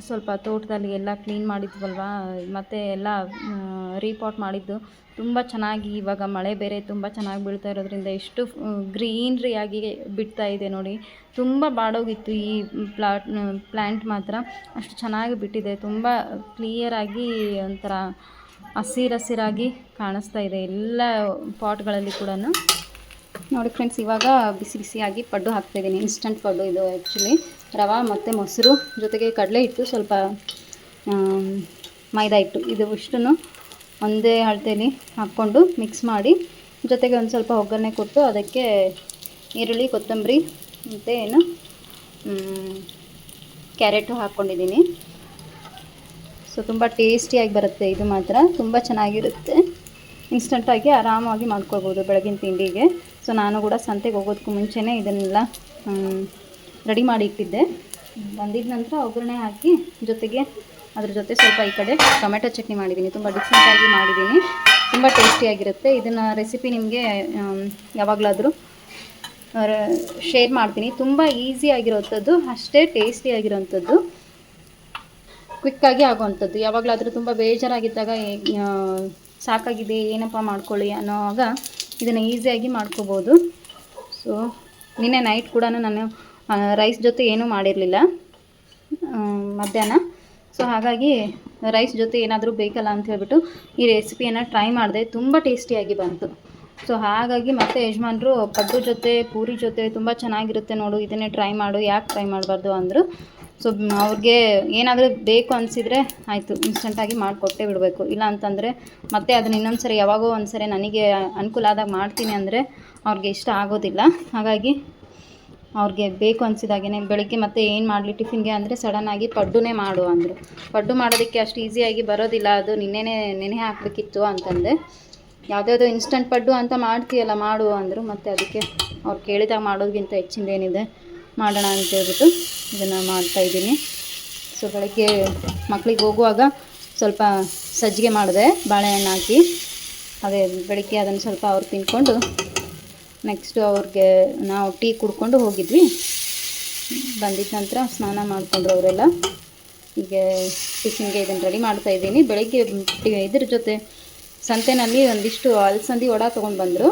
Speaker 1: ಸ್ವಲ್ಪ ತೋಟದಲ್ಲಿ ಎಲ್ಲ ಕ್ಲೀನ್ ಮಾಡಿದ್ವಲ್ವ, ಮತ್ತು ಎಲ್ಲ ರೀಪಾಟ್ ಮಾಡಿದ್ದು ತುಂಬ ಚೆನ್ನಾಗಿ, ಇವಾಗ ಮಳೆ ಬೇರೆ ತುಂಬ ಚೆನ್ನಾಗಿ ಬೀಳ್ತಾ ಇರೋದ್ರಿಂದ ಎಷ್ಟು ಗ್ರೀನ್ರಿಯಾಗಿ ಬಿಡ್ತಾ ಇದೆ ನೋಡಿ. ತುಂಬ ಬಾಡೋಗಿತ್ತು ಈ ಪ್ಲ್ಯಾಂಟ್ ಮಾತ್ರ, ಅಷ್ಟು ಚೆನ್ನಾಗಿ ಬಿಟ್ಟಿದೆ. ತುಂಬ ಕ್ಲಿಯರಾಗಿ ಒಂಥರ ಹಸಿರಾಗಿ ಕಾಣಿಸ್ತಾ ಇದೆ ಎಲ್ಲ ಪಾಟ್ಗಳಲ್ಲಿ ಕೂಡ. ನೋಡಿ ಫ್ರೆಂಡ್ಸ್, ಇವಾಗ ಬಿಸಿಯಾಗಿ ಪಡ್ಡು ಹಾಕ್ತಾಯಿದ್ದೀನಿ. ಇನ್ಸ್ಟಂಟ್ ಪಡ್ಡು ಇದು. ಆ್ಯಕ್ಚುಲಿ ರವೆ ಮತ್ತು ಮೊಸರು ಜೊತೆಗೆ ಕಡಲೆ ಹಿಟ್ಟು, ಸ್ವಲ್ಪ ಮೈದಾ ಹಿಟ್ಟು, ಇದು ಇಷ್ಟನ್ನು ಒಂದೇ ಅಳತೆಯಲ್ಲಿ ಹಾಕ್ಕೊಂಡು ಮಿಕ್ಸ್ ಮಾಡಿ, ಜೊತೆಗೆ ಒಂದು ಸ್ವಲ್ಪ ಒಗ್ಗರಣೆ ಕೊಟ್ಟು ಅದಕ್ಕೆ ಈರುಳ್ಳಿ, ಕೊತ್ತಂಬರಿ ಮತ್ತು ಕ್ಯಾರೆಟು ಹಾಕ್ಕೊಂಡಿದ್ದೀನಿ. ಸೊ ತುಂಬ ಟೇಸ್ಟಿಯಾಗಿ ಬರುತ್ತೆ. ಇದು ಮಾತ್ರ ತುಂಬ ಚೆನ್ನಾಗಿರುತ್ತೆ. ಇನ್ಸ್ಟಂಟಾಗಿ ಆರಾಮಾಗಿ ಮಾಡ್ಕೊಳ್ಬೋದು ಬೆಳಗಿನ ತಿಂಡಿಗೆ. ಸೊ ನಾನು ಕೂಡ ಸಂತೆಗೆ ಹೋಗೋದಕ್ಕೂ ಮುಂಚೆನೇ ಇದನ್ನೆಲ್ಲ ರೆಡಿ ಮಾಡಿ ಇಟ್ಟಿದ್ದೆ. ಬಂದಿದ್ದ ನಂತರ ಒಗ್ಗರಣೆ ಹಾಕಿ, ಜೊತೆಗೆ ಅದ್ರ ಜೊತೆ ಸ್ವಲ್ಪ ಈ ಕಡೆ ಟೊಮೆಟೊ ಚಟ್ನಿ ಮಾಡಿದ್ದೀನಿ. ತುಂಬ ಡಿಫ್ರೆಂಟಾಗಿ ಮಾಡಿದ್ದೀನಿ, ತುಂಬ ಟೇಸ್ಟಿಯಾಗಿರುತ್ತೆ. ಇದನ್ನು ರೆಸಿಪಿ ನಿಮಗೆ ಯಾವಾಗಲಾದರೂ ಶೇರ್ ಮಾಡ್ತೀನಿ. ತುಂಬ ಈಸಿಯಾಗಿರೋವಂಥದ್ದು, ಅಷ್ಟೇ ಟೇಸ್ಟಿಯಾಗಿರೋವಂಥದ್ದು, ಕ್ವಿಕ್ಕಾಗಿ ಆಗೋವಂಥದ್ದು. ಯಾವಾಗಲಾದರೂ ತುಂಬ ಬೇಜಾರಾಗಿದ್ದಾಗ ಸಾಕಾಗಿದೆ ಏನಪ್ಪ ಮಾಡ್ಕೊಳ್ಳಿ ಅನ್ನೋವಾಗ ಇದನ್ನು ಈಸಿಯಾಗಿ ಮಾಡ್ಕೋಬೋದು. ಸೊ ನಿನ್ನೆ ನೈಟ್ ಕೂಡ ನಾನು ರೈಸ್ ಜೊತೆ ಏನೂ ಮಾಡಿರಲಿಲ್ಲ ಮಧ್ಯಾಹ್ನ. ಸೊ ಹಾಗಾಗಿ ರೈಸ್ ಜೊತೆ ಏನಾದರೂ ಬೇಕಲ್ಲ ಅಂತ ಹೇಳ್ಬಿಟ್ಟು ಈ ರೆಸಿಪಿಯನ್ನು ಟ್ರೈ ಮಾಡಿದೆ. ತುಂಬ ಟೇಸ್ಟಿಯಾಗಿ ಬಂತು. ಸೊ ಹಾಗಾಗಿ ಮತ್ತೆ ಯಜಮಾನ್ರು ಪಡ್ಡು ಜೊತೆ ಪೂರಿ ಜೊತೆ ತುಂಬ ಚೆನ್ನಾಗಿರುತ್ತೆ ನೋಡು, ಇದನ್ನೇ ಟ್ರೈ ಮಾಡು, ಯಾಕೆ ಟ್ರೈ ಮಾಡಬಾರ್ದು ಅಂದರು. ಸೊ ಅವ್ರಿಗೆ ಏನಾದರೂ ಬೇಕು ಅನಿಸಿದರೆ ಆಯಿತು, ಇನ್ಸ್ಟಂಟಾಗಿ ಮಾಡಿಕೊಟ್ಟೇ ಬಿಡಬೇಕು. ಇಲ್ಲ ಅಂತಂದರೆ ಮತ್ತೆ ಅದನ್ನ ಇನ್ನೊಂದು ಸರಿ ಯಾವಾಗೋ ಒಂದು ಸರಿ ನನಗೆ ಅನುಕೂಲ ಆದಾಗ ಮಾಡ್ತೀನಿ ಅಂದರೆ ಅವ್ರಿಗೆ ಇಷ್ಟ ಆಗೋದಿಲ್ಲ. ಹಾಗಾಗಿ ಅವ್ರಿಗೆ ಬೇಕು ಅನಿಸಿದಾಗೇ ಬೆಳಗ್ಗೆ ಮತ್ತೆ ಏನು ಮಾಡಲಿ ಟಿಫಿನ್ಗೆ ಅಂದರೆ ಸಡನ್ನಾಗಿ ಪಡ್ಡುನೇ ಮಾಡು ಅಂದರು. ಪಡ್ಡು ಮಾಡೋದಕ್ಕೆ ಅಷ್ಟು ಈಸಿಯಾಗಿ ಬರೋದಿಲ್ಲ, ಅದು ನೆನೆ ಹಾಕಬೇಕಿತ್ತು ಅಂತಂದೆ. ಯಾವುದ್ಯಾವುದೋ ಇನ್ಸ್ಟಂಟ್ ಪಡ್ಡು ಅಂತ ಮಾಡ್ತೀಯಲ್ಲ ಮಾಡು ಅಂದರು. ಮತ್ತು ಅದಕ್ಕೆ ಅವ್ರು ಕೇಳಿದಾಗ ಮಾಡೋದಕ್ಕಿಂತ ಹೆಚ್ಚಿಂದೇನಿದೆ ಮಾಡೋಣ ಅಂತೇಳ್ಬಿಟ್ಟು ಇದನ್ನು ಮಾಡ್ತಾಯಿದ್ದೀನಿ. ಸೊ ಬೆಳಗ್ಗೆ ಮಕ್ಕಳಿಗೆ ಹೋಗುವಾಗ ಸ್ವಲ್ಪ ಸಜ್ಜಿಗೆ ಮಾಡಿದೆ ಬಾಳೆಹಣ್ಣು ಹಾಕಿ. ಅದೇ ಬೆಳಗ್ಗೆ ಅದನ್ನು ಸ್ವಲ್ಪ ಅವ್ರು ತಿಂದ್ಕೊಂಡು ನೆಕ್ಸ್ಟು ಅವ್ರಿಗೆ ನಾವು ಟೀ ಕುಡ್ಕೊಂಡು ಹೋಗಿದ್ವಿ. ಬಂದಿದ್ದ ನಂತರ ಸ್ನಾನ ಮಾಡಿಕೊಂಡ್ರು ಅವರೆಲ್ಲ. ಈಗ ಟಿಫಿನ್ಗೆ ಇದನ್ನು ರೆಡಿ ಮಾಡ್ತಾಯಿದ್ದೀನಿ. ಬೆಳಗ್ಗೆ ಇದ್ರ ಜೊತೆ ಸಂತೆನಲ್ಲಿ ಒಂದಿಷ್ಟು ಅಲಸಂದಿ ವಡ ತೊಗೊಂಡು ಬಂದರು.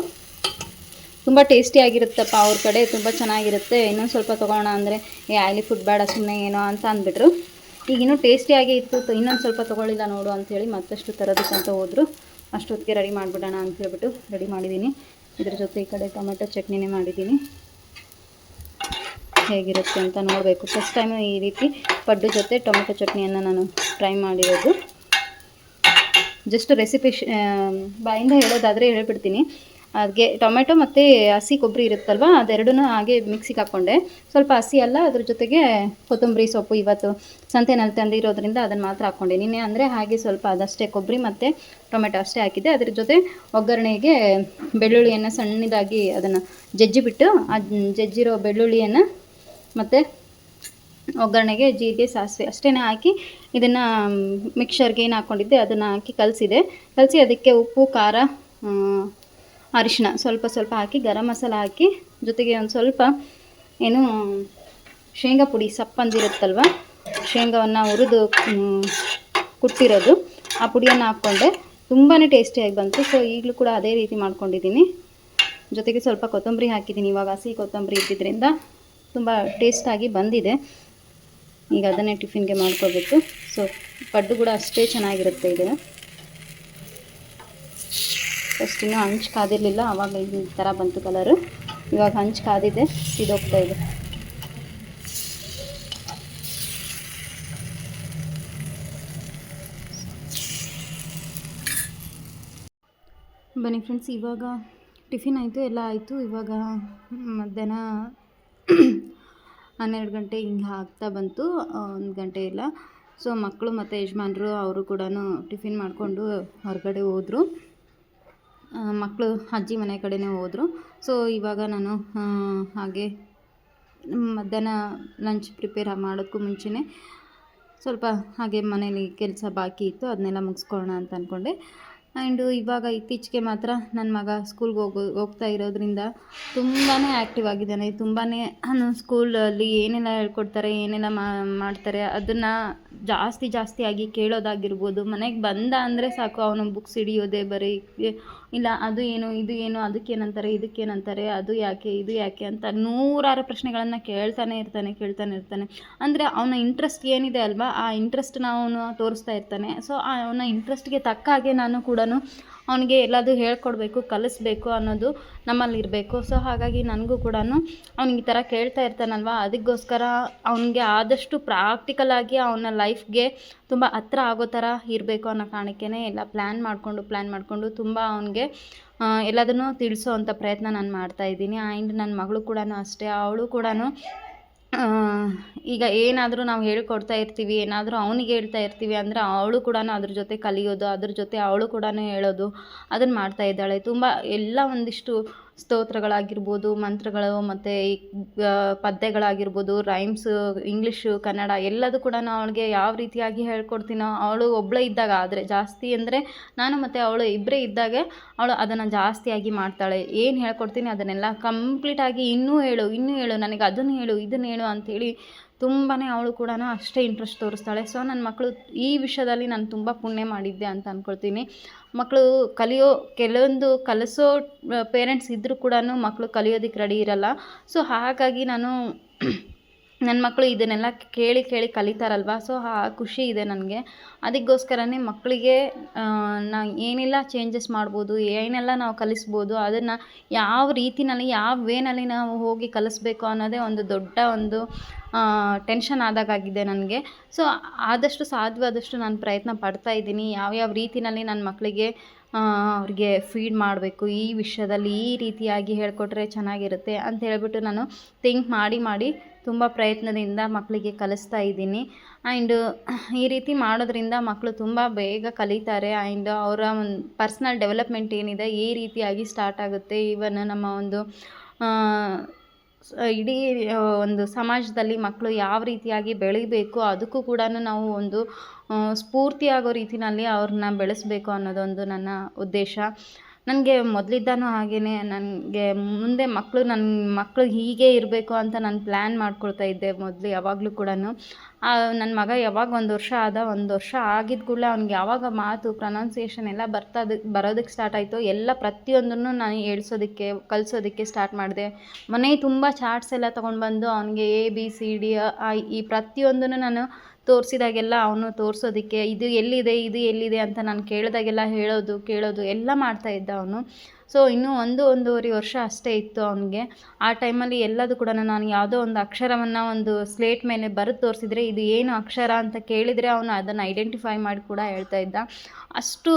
Speaker 1: ತುಂಬ ಟೇಸ್ಟಿಯಾಗಿರುತ್ತಪ್ಪ ಅವ್ರ ಕಡೆ, ತುಂಬ ಚೆನ್ನಾಗಿರುತ್ತೆ. ಇನ್ನೊಂದು ಸ್ವಲ್ಪ ತೊಗೊಳ್ಳೋಣ ಅಂದರೆ ಆಯ್ಲಿ ಫುಡ್ ಬೇಡ ಸುಮ್ಮನೆ ಏನೋ ಅಂತ ಅಂದ್ಬಿಟ್ರು. ಈಗ ಇನ್ನೂ ಟೇಸ್ಟಿಯಾಗೇ ಇತ್ತು, ಇನ್ನೊಂದು ಸ್ವಲ್ಪ ತೊಗೊಳ್ಳಿಲ್ಲ ನೋಡು ಅಂಥೇಳಿ ಮತ್ತಷ್ಟು ತರೋದಕ್ಕಂತ ಹೋದರು. ಅಷ್ಟೊತ್ತಿಗೆ ರೆಡಿ ಮಾಡಿಬಿಡೋಣ ಅಂತ ಹೇಳ್ಬಿಟ್ಟು ರೆಡಿ ಮಾಡಿದ್ದೀನಿ. ಇದ್ರ ಜೊತೆ ಈ ಕಡೆ ಟೊಮೆಟೊ ಚಟ್ನಿನೇ ಮಾಡಿದ್ದೀನಿ. ಹೇಗಿರುತ್ತೆ ಅಂತ ನೋಡಬೇಕು. ಫಸ್ಟ್ ಟೈಮ್ ಈ ರೀತಿ ಪಡ್ಡು ಜೊತೆ ಟೊಮೆಟೊ ಚಟ್ನಿಯನ್ನು ನಾನು ಟ್ರೈ ಮಾಡಿರೋದು. ಜಸ್ಟ್ ರೆಸಿಪಿ ಬಾಯಿಂದ ಹೇಳೋದಾದರೆ ಹೇಳ್ಬಿಡ್ತೀನಿ. ಅದಕ್ಕೆ ಟೊಮೆಟೊ ಮತ್ತು ಹಸಿ ಕೊಬ್ಬರಿ ಇರುತ್ತಲ್ವ, ಅದೆರಡನ್ನೂ ಹಾಗೆ ಮಿಕ್ಸಿಗೆ ಹಾಕ್ಕೊಂಡೆ. ಸ್ವಲ್ಪ ಹಸಿ ಅಲ್ಲ, ಅದ್ರ ಜೊತೆಗೆ ಕೊತ್ತಂಬರಿ ಸೊಪ್ಪು ಇವತ್ತು ಸಂತೆನಲ್ಲಿ ತಂದಿರೋದ್ರಿಂದ ಅದನ್ನು ಮಾತ್ರ ಹಾಕ್ಕೊಂಡೆ. ನಿನ್ನೆ ಅಂದರೆ ಹಾಗೆ ಸ್ವಲ್ಪ ಅದಷ್ಟೇ ಕೊಬ್ಬರಿ ಮತ್ತು ಟೊಮೆಟೊ ಅಷ್ಟೇ ಹಾಕಿದ್ದೆ. ಅದ್ರ ಜೊತೆ ಒಗ್ಗರಣೆಗೆ ಬೆಳ್ಳುಳ್ಳಿಯನ್ನು ಸಣ್ಣದಾಗಿ ಅದನ್ನು ಜಜ್ಜಿಬಿಟ್ಟು, ಆ ಜಜ್ಜಿರೋ ಬೆಳ್ಳುಳ್ಳಿಯನ್ನು ಮತ್ತು ಒಗ್ಗರಣೆಗೆ ಜೀರಿಗೆ ಸಾಸಿವೆ ಅಷ್ಟೇ ಹಾಕಿ ಇದನ್ನು ಮಿಕ್ಸರ್ಗೆ ಏನು ಹಾಕ್ಕೊಂಡಿದ್ದೆ ಅದನ್ನು ಹಾಕಿ ಕಲಸಿ ಅದಕ್ಕೆ ಉಪ್ಪು ಖಾರ ಅರಿಶಿನ ಸ್ವಲ್ಪ ಸ್ವಲ್ಪ ಹಾಕಿ ಗರಂ ಮಸಾಲ ಹಾಕಿ ಜೊತೆಗೆ ಒಂದು ಸ್ವಲ್ಪ ಏನು ಶೇಂಗಾ ಪುಡಿ ಸಪ್ಪಂದಿರುತ್ತಲ್ವ, ಶೇಂಗಾವನ್ನು ಹುರಿದು ಕುಟ್ಟಿರೋದು, ಆ ಪುಡಿಯನ್ನು ಹಾಕ್ಕೊಂಡೆ. ತುಂಬಾ ಟೇಸ್ಟಿಯಾಗಿ ಬಂತು. ಸೊ ಈಗಲೂ ಕೂಡ ಅದೇ ರೀತಿ ಮಾಡ್ಕೊಂಡಿದ್ದೀನಿ. ಜೊತೆಗೆ ಸ್ವಲ್ಪ ಕೊತ್ತಂಬರಿ ಹಾಕಿದ್ದೀನಿ. ಇವಾಗ ಹಸಿ ಕೊತ್ತಂಬರಿ ಇದ್ದಿದ್ದರಿಂದ ತುಂಬ ಟೇಸ್ಟಾಗಿ ಬಂದಿದೆ. ಈಗ ಅದನ್ನೇ ಟಿಫಿನ್ಗೆ ಮಾಡ್ಕೋಬೇಕು. ಸೊ ಪಡ್ಡು ಕೂಡ ಅಷ್ಟೇ ಚೆನ್ನಾಗಿರುತ್ತೆ ಇದು. ಫಸ್ಟ್ ಇನ್ನೂ ಹಂಚು ಕಾದಿರಲಿಲ್ಲ, ಆವಾಗ ಈ ಥರ ಬಂತು ಕಲರು. ಇವಾಗ ಹಂಚು ಕಾದಿದೆ, ಸಿದೋಗ್ತಾ ಇದೆ. ಬನ್ನಿ ಫ್ರೆಂಡ್ಸ್, ಇವಾಗ ಟಿಫಿನ್ ಆಯಿತು, ಎಲ್ಲ ಆಯಿತು. ಇವಾಗ ಮಧ್ಯಾಹ್ನ 12 ಗಂಟೆ ಹಿಂಗೆ ಆಗ್ತಾ ಬಂತು, 1 ಗಂಟೆ ಇಲ್ಲ. ಸೊ ಮಕ್ಕಳು ಮತ್ತು ಯಜಮಾನ್ರು ಅವರು ಕೂಡ ಟಿಫಿನ್ ಮಾಡಿಕೊಂಡು ಹೊರಗಡೆ ಹೋದರು. ಮಕ್ಕಳು ಅಜ್ಜಿ ಮನೆ ಕಡೆನೇ ಹೋದರು. ಸೊ ಇವಾಗ ನಾನು ಹಾಗೆ ಮಧ್ಯಾಹ್ನ ಲಂಚ್ ಪ್ರಿಪೇರ್ ಮಾಡೋಕ್ಕೂ ಮುಂಚೆನೇ ಸ್ವಲ್ಪ ಹಾಗೆ ಮನೇಲಿ ಕೆಲಸ ಬಾಕಿ ಇತ್ತು, ಅದನ್ನೆಲ್ಲ ಮುಗಿಸ್ಕೊಳ್ಳೋಣ ಅಂತ ಅಂದ್ಕೊಂಡೆ. ಆ್ಯಂಡು ಇವಾಗ ಇತ್ತೀಚೆಗೆ ಮಾತ್ರ ನನ್ನ ಮಗ ಸ್ಕೂಲ್ಗೆ ಹೋಗ್ತಾ ಇರೋದ್ರಿಂದ ತುಂಬಾ ಆ್ಯಕ್ಟಿವ್ ಆಗಿದ್ದಾನೆ. ತುಂಬಾ ಸ್ಕೂಲಲ್ಲಿ ಏನೆಲ್ಲ ಹೇಳ್ಕೊಡ್ತಾರೆ, ಏನೆಲ್ಲ ಮಾಡ್ತಾರೆ ಅದನ್ನು ಜಾಸ್ತಿಯಾಗಿ ಕೇಳೋದಾಗಿರ್ಬೋದು. ಮನೆಗೆ ಬಂದ ಅಂದರೆ ಸಾಕು, ಅವನು ಬುಕ್ಸ್ ಹಿಡಿಯೋದೇ ಬರೀ ಇಲ್ಲ ಅದು ಏನು ಇದು ಏನು, ಅದಕ್ಕೇನಂತಾರೆ ಇದಕ್ಕೇನಂತಾರೆ, ಅದು ಯಾಕೆ ಇದು ಯಾಕೆ ಅಂತ ನೂರಾರು ಪ್ರಶ್ನೆಗಳನ್ನು ಕೇಳ್ತಾನೆ ಇರ್ತಾನೆ. ಅಂದರೆ ಅವನ ಇಂಟ್ರೆಸ್ಟ್ ಏನಿದೆ ಅಲ್ವಾ, ಆ ಇಂಟ್ರೆಸ್ಟ್ನ ಅವನು ತೋರಿಸ್ತಾ ಇರ್ತಾನೆ. ಸೊ ಅವನ ಇಂಟ್ರೆಸ್ಟ್ಗೆ ತಕ್ಕ ಹಾಗೆ ನಾನು ಕೂಡ ಅವನಿಗೆ ಎಲ್ಲದೂ ಹೇಳ್ಕೊಡ್ಬೇಕು, ಕಲಿಸ್ಬೇಕು ಅನ್ನೋದು ನಮ್ಮಲ್ಲಿರಬೇಕು. ಸೊ ಹಾಗಾಗಿ ನನಗೂ ಕೂಡ ಅವ್ನಿಗೆ ಈ ಥರ ಕೇಳ್ತಾ ಇರ್ತಾನಲ್ವ, ಅದಕ್ಕೋಸ್ಕರ ಅವನಿಗೆ ಆದಷ್ಟು ಪ್ರಾಕ್ಟಿಕಲಾಗಿ ಅವನ ಲೈಫ್ಗೆ ತುಂಬ ಹತ್ರ ಆಗೋ ಥರ ಇರಬೇಕು ಅನ್ನೋ ಕಾರಣಕ್ಕೇ ಎಲ್ಲ ಪ್ಲ್ಯಾನ್ ಮಾಡಿಕೊಂಡು ತುಂಬ ಅವನಿಗೆ ಎಲ್ಲದನ್ನೂ ತಿಳಿಸೋ ಅಂಥ ಪ್ರಯತ್ನ ನಾನು ಮಾಡ್ತಾಯಿದ್ದೀನಿ. ಆ್ಯಂಡ್ ನನ್ನ ಮಗಳು ಕೂಡ ಅಷ್ಟೇ, ಅವಳು ಕೂಡ ಈಗ ಏನಾದರೂ ನಾವು ಹೇಳ್ಕೊಡ್ತಾ ಇರ್ತೀವಿ, ಏನಾದರೂ ಅವನಿಗೆ ಹೇಳ್ತಾ ಇರ್ತೀವಿ ಅಂದರೆ ಅವಳು ಕೂಡ ಅದ್ರ ಜೊತೆ ಕಲಿಯೋದು, ಅದ್ರ ಜೊತೆ ಅವಳು ಕೂಡ ಹೇಳೋದು ಅದನ್ನು ಮಾಡ್ತಾ ಇದ್ದಾಳೆ. ತುಂಬ ಎಲ್ಲ ಒಂದಿಷ್ಟು ಸ್ತೋತ್ರಗಳಾಗಿರ್ಬೋದು, ಮಂತ್ರಗಳು ಮತ್ತು ಪದ್ಯಗಳಾಗಿರ್ಬೋದು, ರೈಮ್ಸು, ಇಂಗ್ಲೀಷು, ಕನ್ನಡ ಎಲ್ಲದೂ ಕೂಡ ಅವಳಿಗೆ ಯಾವ ರೀತಿಯಾಗಿ ಹೇಳ್ಕೊಡ್ತೀನೋ, ಅವಳು ಒಬ್ಬಳೇ ಇದ್ದಾಗ, ಆದರೆ ಜಾಸ್ತಿ ಅಂದರೆ ನಾನು ಮತ್ತು ಅವಳು ಇಬ್ಬರೇ ಇದ್ದಾಗ ಅವಳು ಅದನ್ನು ಜಾಸ್ತಿಯಾಗಿ ಮಾಡ್ತಾಳೆ. ಏನು ಹೇಳ್ಕೊಡ್ತೀನಿ ಅದನ್ನೆಲ್ಲ ಕಂಪ್ಲೀಟಾಗಿ ಇನ್ನೂ ಹೇಳು ನನಗೆ ಅದನ್ನು ಹೇಳು ಇದನ್ನು ಹೇಳು ಅಂಥೇಳಿ ತುಂಬಾ ಅವಳು ಕೂಡ ಅಷ್ಟೇ ಇಂಟ್ರೆಸ್ಟ್ ತೋರಿಸ್ತಾಳೆ. ಸೊ ನನ್ನ ಮಕ್ಕಳು ಈ ವಿಷಯದಲ್ಲಿ ನಾನು ತುಂಬ ಪುಣ್ಯ ಮಾಡಿದ್ದೆ ಅಂತ ಅಂದ್ಕೊಳ್ತೀನಿ. ಮಕ್ಕಳು ಕೆಲವೊಂದು ಕಲಿಸೋ ಪೇರೆಂಟ್ಸ್ ಇದ್ದರೂ ಕೂಡ ಮಕ್ಕಳು ಕಲಿಯೋದಕ್ಕೆ ರೆಡಿ ಇರಲ್ಲ. ಸೊ ಹಾಗಾಗಿ ನಾನು ನನ್ನ ಮಕ್ಕಳು ಇದನ್ನೆಲ್ಲ ಕೇಳಿ ಕಲಿತಾರಲ್ವ, ಸೊ ಖುಷಿ ಇದೆ ನನಗೆ. ಅದಕ್ಕೋಸ್ಕರನೇ ಮಕ್ಕಳಿಗೆ ನಾವು ಏನೆಲ್ಲ ಚೇಂಜಸ್ ಮಾಡ್ಬೋದು, ಏನೆಲ್ಲ ನಾವು ಕಲಿಸ್ಬೋದು, ಅದನ್ನು ಯಾವ ರೀತಿಯಲ್ಲಿ ಯಾವ ವೇನಲ್ಲಿ ನಾವು ಹೋಗಿ ಕಲಿಸ್ಬೇಕು ಅನ್ನೋದೇ ಒಂದು ದೊಡ್ಡ ಒಂದು ಟೆನ್ಷನ್ ಆದಾಗಿದೆ ನನಗೆ. ಸೊ ಆದಷ್ಟು ಸಾಧ್ಯವಾದಷ್ಟು ನಾನು ಪ್ರಯತ್ನ ಪಡ್ತಾಯಿದ್ದೀನಿ, ಯಾವ್ಯಾವ ರೀತಿಯಲ್ಲಿ ನನ್ನ ಮಕ್ಕಳಿಗೆ ಅವ್ರಿಗೆ ಫೀಡ್ ಮಾಡಬೇಕು, ಈ ವಿಷಯದಲ್ಲಿ ಈ ರೀತಿಯಾಗಿ ಹೇಳ್ಕೊಟ್ರೆ ಚೆನ್ನಾಗಿರುತ್ತೆ ಅಂತ ಹೇಳ್ಬಿಟ್ಟು ನಾನು ಥಿಂಕ್ ಮಾಡಿ ತುಂಬ ಪ್ರಯತ್ನದಿಂದ ಮಕ್ಕಳಿಗೆ ಕಲಿಸ್ತಾ ಇದ್ದೀನಿ. ಆ್ಯಂಡ್ ಈ ರೀತಿ ಮಾಡೋದ್ರಿಂದ ಮಕ್ಕಳು ತುಂಬ ಬೇಗ ಕಲಿತಾರೆ. ಆ್ಯಂಡ್ ಅವರ ಒಂದು ಪರ್ಸ್ನಲ್ ಡೆವಲಪ್ಮೆಂಟ್ ಏನಿದೆ ಈ ರೀತಿಯಾಗಿ ಸ್ಟಾರ್ಟ್ ಆಗುತ್ತೆ. ಈವನ್ ನಮ್ಮ ಒಂದು ಇಡೀ ಒಂದು ಸಮಾಜದಲ್ಲಿ ಮಕ್ಕಳು ಯಾವ ರೀತಿಯಾಗಿ ಬೆಳಿಬೇಕು ಅದಕ್ಕೂ ಕೂಡ ನಾವು ಒಂದು ಸ್ಫೂರ್ತಿಯಾಗೋ ರೀತಿಯಲ್ಲಿ ಅವ್ರನ್ನ ಬೆಳೆಸಬೇಕು ಅನ್ನೋದೊಂದು ನನ್ನ ಉದ್ದೇಶ. ನನಗೆ ಮೊದಲಿದ್ದಾನು ಹಾಗೆಯೇ ನನಗೆ ಮುಂದೆ ನನ್ನ ಮಕ್ಕಳು ಹೀಗೆ ಇರಬೇಕು ಅಂತ ನಾನು ಪ್ಲ್ಯಾನ್ ಮಾಡ್ಕೊಳ್ತಾ ಇದ್ದೆ ಮೊದಲು ಯಾವಾಗಲೂ ಕೂಡ. ನನ್ನ ಮಗ ಯಾವಾಗ 1 ವರ್ಷ ಆದ, 1 ವರ್ಷ ಆಗಿದ ಕೂಡಲೇ ಅವ್ನಿಗೆ ಯಾವಾಗ ಮಾತು ಪ್ರೊನೌನ್ಸಿಯೇಷನ್ ಎಲ್ಲ ಬರೋದಕ್ಕೆ ಸ್ಟಾರ್ಟ್ ಆಯಿತು, ಎಲ್ಲ ಪ್ರತಿಯೊಂದನ್ನು ನಾನು ಕಲಿಸೋದಕ್ಕೆ ಸ್ಟಾರ್ಟ್ ಮಾಡಿದೆ. ಮನೆ ತುಂಬ ಚಾರ್ಟ್ಸ್ ಎಲ್ಲ ತೊಗೊಂಡು ಬಂದು ಅವನಿಗೆ ABCD ಈ ಪ್ರತಿಯೊಂದನ್ನು ನಾನು ತೋರಿಸಿದಾಗೆಲ್ಲ ಅವನು ತೋರಿಸೋದಕ್ಕೆ ಇದು ಎಲ್ಲಿದೆ ಅಂತ ನಾನು ಕೇಳಿದಾಗೆಲ್ಲ ಕೇಳೋದು ಎಲ್ಲ ಮಾಡ್ತಾಯಿದ್ದ ಅವನು. ಸೊ ಇನ್ನೂ 1-1.5 ವರ್ಷ ಅಷ್ಟೇ ಇತ್ತು ಅವನಿಗೆ. ಆ ಟೈಮಲ್ಲಿ ಎಲ್ಲದೂ ಕೂಡ ನಾನು ಯಾವುದೋ ಒಂದು ಅಕ್ಷರವನ್ನು ಒಂದು ಸ್ಲೇಟ್ ಮೇಲೆ ಬರೆದು ತೋರಿಸಿದ್ರೆ ಇದು ಏನು ಅಕ್ಷರ ಅಂತ ಕೇಳಿದರೆ ಅವನು ಅದನ್ನು ಐಡೆಂಟಿಫೈ ಮಾಡಿ ಕೂಡ ಹೇಳ್ತಾ ಇದ್ದ. ಅಷ್ಟು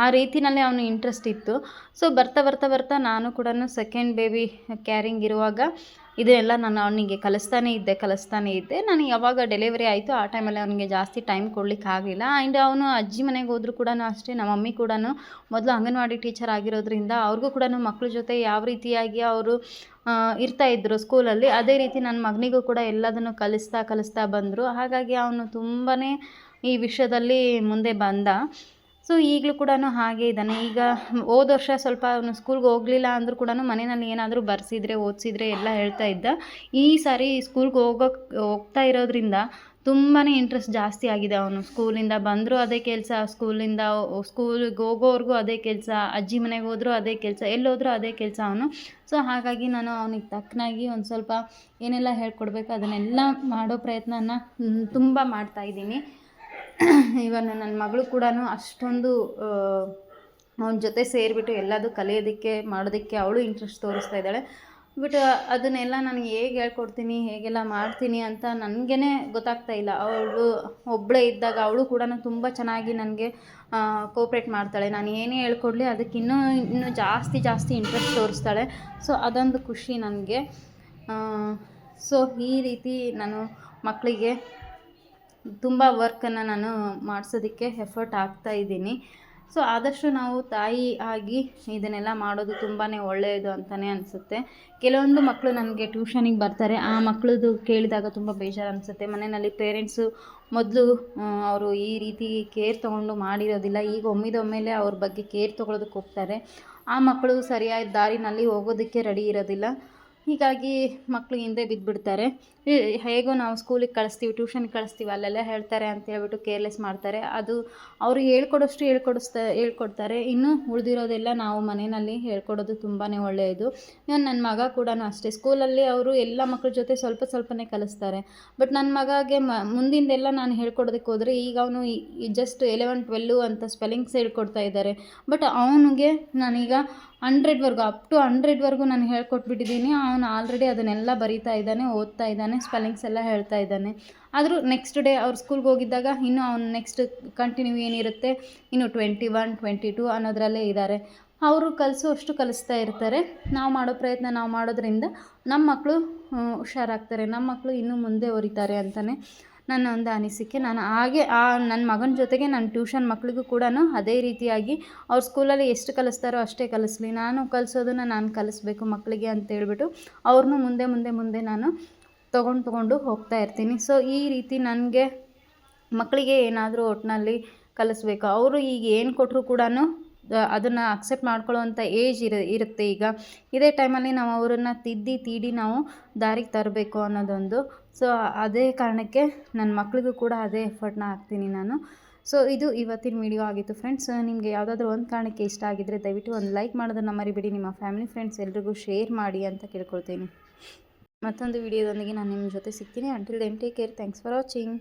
Speaker 1: ಆ ರೀತಿಯಲ್ಲಿ ಅವನು ಇಂಟ್ರೆಸ್ಟ್ ಇತ್ತು. ಸೊ ಬರ್ತಾ ನಾನು ಕೂಡ ಸೆಕೆಂಡ್ ಬೇಬಿ ಕ್ಯಾರಿಂಗ್ ಇರುವಾಗ ಇದೆಲ್ಲ ನಾನು ಅವನಿಗೆ ಕಲಿಸ್ತಾನೇ ಇದ್ದೆ. ನಾನು ಯಾವಾಗ ಡೆಲಿವರಿ ಆಯಿತು ಆ ಟೈಮಲ್ಲಿ ಅವನಿಗೆ ಜಾಸ್ತಿ ಟೈಮ್ ಕೊಡ್ಲಿಕ್ಕೆ ಆಗಲಿಲ್ಲ. ಆ್ಯಂಡ್ ಅವನು ಅಜ್ಜಿ ಮನೆಗೆ ಹೋದರೂ ಕೂಡ ಅಷ್ಟೇ, ನಮ್ಮ ಮಮ್ಮಿ ಕೂಡ ಮೊದಲು ಅಂಗನವಾಡಿ ಟೀಚರ್ ಆಗಿರೋದ್ರಿಂದ ಅವ್ರಿಗೂ ಕೂಡ ಮಕ್ಕಳ ಜೊತೆ ಯಾವ ರೀತಿಯಾಗಿ ಅವರು ಇರ್ತಾಯಿದ್ರು ಸ್ಕೂಲಲ್ಲಿ, ಅದೇ ರೀತಿ ನನ್ನ ಮಗನಿಗೂ ಕೂಡ ಎಲ್ಲದನ್ನು ಕಲಿಸ್ತಾ ಬಂದರು. ಹಾಗಾಗಿ ಅವನು ತುಂಬಾ ಈ ವಿಷಯದಲ್ಲಿ ಮುಂದೆ ಬಂದ. ಸೊ ಈಗಲೂ ಕೂಡ ಹಾಗೆ ಇದ್ದಾನೆ. ಈಗ ಹೋದ ವರ್ಷ ಸ್ವಲ್ಪ ಅವನು ಸ್ಕೂಲ್ಗೆ ಹೋಗಲಿಲ್ಲ ಅಂದರೂ ಕೂಡ ಮನೆಯಲ್ಲಿ ಏನಾದರೂ ಬರ್ಸಿದ್ರೆ ಓದಿಸಿದ್ರೆ ಎಲ್ಲ ಹೇಳ್ತಾ ಇದ್ದ. ಈ ಸಾರಿ ಸ್ಕೂಲ್ಗೆ ಹೋಗ್ತಾ ಇರೋದ್ರಿಂದ ತುಂಬಾ ಇಂಟ್ರೆಸ್ಟ್ ಜಾಸ್ತಿ ಆಗಿದೆ. ಅವನು ಸ್ಕೂಲಿಂದ ಬಂದರೂ ಅದೇ ಕೆಲಸ, ಸ್ಕೂಲಿಗೆ ಹೋಗೋವರೆಗೂ ಅದೇ ಕೆಲಸ, ಅಜ್ಜಿ ಮನೆಗೆ ಹೋದರೂ ಅದೇ ಕೆಲಸ, ಎಲ್ಲೋದ್ರೂ ಅದೇ ಕೆಲಸ ಅವನು. ಸೊ ಹಾಗಾಗಿ ನಾನು ಅವನಿಗೆ ತಕ್ಕನಾಗಿ ಒಂದು ಸ್ವಲ್ಪ ಏನೆಲ್ಲ ಹೇಳ್ಕೊಡ್ಬೇಕು ಅದನ್ನೆಲ್ಲ ಮಾಡೋ ಪ್ರಯತ್ನನ ತುಂಬ ಮಾಡ್ತಾಯಿದ್ದೀನಿ. ಇವನ್ ನನ್ನ ಮಗಳು ಕೂಡ ಅಷ್ಟೊಂದು ಅವನ ಜೊತೆ ಸೇರಿಬಿಟ್ಟು ಎಲ್ಲದೂ ಕಲಿಯೋದಕ್ಕೆ ಮಾಡೋದಕ್ಕೆ ಅವಳು ಇಂಟ್ರೆಸ್ಟ್ ತೋರಿಸ್ತಾ ಇದ್ದಾಳೆ. ಬಟ್ ಅದನ್ನೆಲ್ಲ ನಾನು ಹೇಗೆ ಹೇಳ್ಕೊಡ್ತೀನಿ, ಹೇಗೆಲ್ಲ ಮಾಡ್ತೀನಿ ಅಂತ ನನಗೇ ಗೊತ್ತಾಗ್ತಾ ಇಲ್ಲ. ಅವಳು ಒಬ್ಬಳೇ ಇದ್ದಾಗ ಅವಳು ಕೂಡ ತುಂಬ ಚೆನ್ನಾಗಿ ನನಗೆ ಕೋಪ್ರೇಟ್ ಮಾಡ್ತಾಳೆ. ನಾನು ಏನೇ ಹೇಳ್ಕೊಡ್ಲಿ ಅದಕ್ಕೆ ಇನ್ನೂ ಜಾಸ್ತಿ ಇಂಟ್ರೆಸ್ಟ್ ತೋರಿಸ್ತಾಳೆ. ಸೊ ಅದೊಂದು ಖುಷಿ ನನಗೆ. ಸೊ ಈ ರೀತಿ ನಾನು ಮಕ್ಕಳಿಗೆ ತುಂಬ ವರ್ಕನ್ನು ನಾನು ಮಾಡಿಸೋದಕ್ಕೆ ಎಫರ್ಟ್ ಹಾಕ್ತಾಯಿದ್ದೀನಿ. ಸೊ ಆದಷ್ಟು ನಾವು ತಾಯಿ ಆಗಿ ಇದನ್ನೆಲ್ಲ ಮಾಡೋದು ತುಂಬಾ ಒಳ್ಳೆಯದು ಅಂತಲೇ ಅನಿಸುತ್ತೆ. ಕೆಲವೊಂದು ಮಕ್ಕಳು ನನಗೆ ಟ್ಯೂಷನಿಗೆ ಬರ್ತಾರೆ, ಆ ಮಕ್ಕಳದು ಕೇಳಿದಾಗ ತುಂಬ ಬೇಜಾರು ಅನಿಸುತ್ತೆ. ಮನೆಯಲ್ಲಿ ಪೇರೆಂಟ್ಸು ಮೊದಲು ಅವರು ಈ ರೀತಿ ಕೇರ್ ತೊಗೊಂಡು ಮಾಡಿರೋದಿಲ್ಲ, ಈಗ ಒಮ್ಮಿದೊಮ್ಮೆಲೆ ಅವ್ರ ಬಗ್ಗೆ ಕೇರ್ ತೊಗೊಳೋದಕ್ಕೆ ಹೋಗ್ತಾರೆ. ಆ ಮಕ್ಕಳು ಸರಿಯಾದ ದಾರಿನಲ್ಲಿ ಹೋಗೋದಕ್ಕೆ ರೆಡಿ ಇರೋದಿಲ್ಲ. ಹೀಗಾಗಿ ಮಕ್ಕಳು ಹಿಂದೆ ಬಿದ್ದುಬಿಡ್ತಾರೆ. ಹೇಗೋ ನಾವು ಸ್ಕೂಲಿಗೆ ಕಳಿಸ್ತೀವಿ, ಟ್ಯೂಷನ್ಗೆ ಕಳಿಸ್ತೀವಿ, ಅಲ್ಲೆಲ್ಲ ಹೇಳ್ತಾರೆ ಅಂತ ಹೇಳ್ಬಿಟ್ಟು ಕೇರ್ಲೆಸ್ ಮಾಡ್ತಾರೆ. ಅದು ಅವರು ಹೇಳ್ಕೊಡೋಷ್ಟು ಹೇಳ್ಕೊಡ್ತಾರೆ. ಇನ್ನು ಉಳಿದಿರೋದೆಲ್ಲ ನಾವು ಮನೆಯಲ್ಲಿ ಹೇಳ್ಕೊಡೋದು ತುಂಬಾ ಒಳ್ಳೆಯದು. ನನ್ನ ಮಗ ಕೂಡ ಅಷ್ಟೇ, ಸ್ಕೂಲಲ್ಲಿ ಅವರು ಎಲ್ಲ ಮಕ್ಕಳ ಜೊತೆ ಸ್ವಲ್ಪನೇ ಕಲಿಸ್ತಾರೆ. ಬಟ್ ನನ್ನ ಮಗಗೆ ಮುಂದಿಂದೆಲ್ಲ ನಾನು ಹೇಳ್ಕೊಡೋದಕ್ಕೆ ಹೋದರೆ ಈಗ ಅವನು ಜಸ್ಟ್ 11, 12 ಅಂತ ಸ್ಪೆಲ್ಲಿಂಗ್ಸ್ ಹೇಳ್ಕೊಡ್ತಾ ಇದ್ದಾರೆ. ಬಟ್ ಅವನಿಗೆ ನಾನೀಗ 100ವರೆಗೂ ಅಪ್ ಟು 100ವರೆಗೂ ನಾನು ಹೇಳ್ಕೊಟ್ಬಿಟ್ಟಿದ್ದೀನಿ. ಅವನು ಆಲ್ರೆಡಿ ಅದನ್ನೆಲ್ಲ ಬರೀತಾ ಇದ್ದಾನೆ, ಓದ್ತಾ ಇದ್ದಾನೆ, ಸ್ಪೆಲ್ಲಿಂಗ್ಸ್ ಎಲ್ಲ ಹೇಳ್ತಾ ಇದ್ದಾನೆ. ಆದರೂ ನೆಕ್ಸ್ಟ್ ಡೇ ಅವ್ರು ಸ್ಕೂಲ್ಗೆ ಹೋಗಿದ್ದಾಗ ಇನ್ನೂ ಅವ್ನು ನೆಕ್ಸ್ಟ್ ಕಂಟಿನ್ಯೂ ಏನಿರುತ್ತೆ ಇನ್ನು 21, 22 ಅನ್ನೋದರಲ್ಲೇ ಇದ್ದಾರೆ. ಅವರು ಕಲಿಸೋಷ್ಟು ಕಲಿಸ್ತಾ ಇರ್ತಾರೆ. ನಾವು ಮಾಡೋ ಪ್ರಯತ್ನ ನಾವು ಮಾಡೋದ್ರಿಂದ ನಮ್ಮ ಮಕ್ಕಳು ಹುಷಾರಾಗ್ತಾರೆ, ನಮ್ಮ ಮಕ್ಕಳು ಇನ್ನೂ ಮುಂದೆ ಹೊರಿತಾರೆ ಅಂತಲೇ ನನ್ನ ಒಂದು ಅನಿಸಿಕೆ. ನಾನು ಹಾಗೆ ನನ್ನ ಮಗನ ಜೊತೆಗೆ ನನ್ನ ಟ್ಯೂಷನ್ ಮಕ್ಕಳಿಗೂ ಕೂಡ ಅದೇ ರೀತಿಯಾಗಿ ಅವ್ರ ಸ್ಕೂಲಲ್ಲಿ ಎಷ್ಟು ಕಲಿಸ್ತಾರೋ ಅಷ್ಟೇ ಕಲಿಸ್ಲಿ, ನಾನು ಕಲಿಸೋದನ್ನು ನಾನು ಕಲಿಸ್ಬೇಕು ಮಕ್ಕಳಿಗೆ ಅಂತೇಳ್ಬಿಟ್ಟು ಅವ್ರನ್ನೂ ಮುಂದೆ ನಾನು ತೊಗೊಂಡು ಹೋಗ್ತಾ ಇರ್ತೀನಿ. ಸೊ ಈ ರೀತಿ ನನಗೆ ಮಕ್ಕಳಿಗೆ ಏನಾದರೂ ಒಟ್ಟಿನಲ್ಲಿ ಕಲಿಸ್ಬೇಕು. ಅವರು ಈಗ ಏನು ಕೊಟ್ಟರು ಕೂಡ ಅದನ್ನು ಅಕ್ಸೆಪ್ಟ್ ಮಾಡ್ಕೊಳ್ಳೋವಂಥ ಏಜ್ ಇರುತ್ತೆ. ಈಗ ಇದೇ ಟೈಮಲ್ಲಿ ನಾವು ಅವರನ್ನು ತೀಡಿ ನಾವು ದಾರಿಗೆ ತರಬೇಕು ಅನ್ನೋದೊಂದು. ಸೊ ಅದೇ ಕಾರಣಕ್ಕೆ ನನ್ನ ಮಕ್ಕಳಿಗೂ ಕೂಡ ಅದೇ ಎಫರ್ಟ್ನ ಹಾಕ್ತೀನಿ ನಾನು. ಸೊ ಇದು ಇವತ್ತಿನ ವಿಡಿಯೋ ಆಗಿತ್ತು ಫ್ರೆಂಡ್ಸ್. ನಿಮಗೆ ಯಾವುದಾದ್ರೂ ಒಂದು ಕಾರಣಕ್ಕೆ ಇಷ್ಟ ಆಗಿದ್ದರೆ ದಯವಿಟ್ಟು ಒಂದು ಲೈಕ್ ಮಾಡೋದನ್ನು ಮರಿಬೇಡಿ. ನಿಮ್ಮ ಫ್ಯಾಮಿಲಿ ಫ್ರೆಂಡ್ಸ್ ಎಲ್ರಿಗೂ ಶೇರ್ ಮಾಡಿ ಅಂತ ಕೇಳ್ಕೊಳ್ತೀನಿ. ಮತ್ತೊಂದು ವಿಡಿಯೋದೊಂದಿಗೆ ನಾನು ನಿಮ್ಮ ಜೊತೆ ಸಿಗ್ತೀನಿ. Until then take care. Thanks for watching.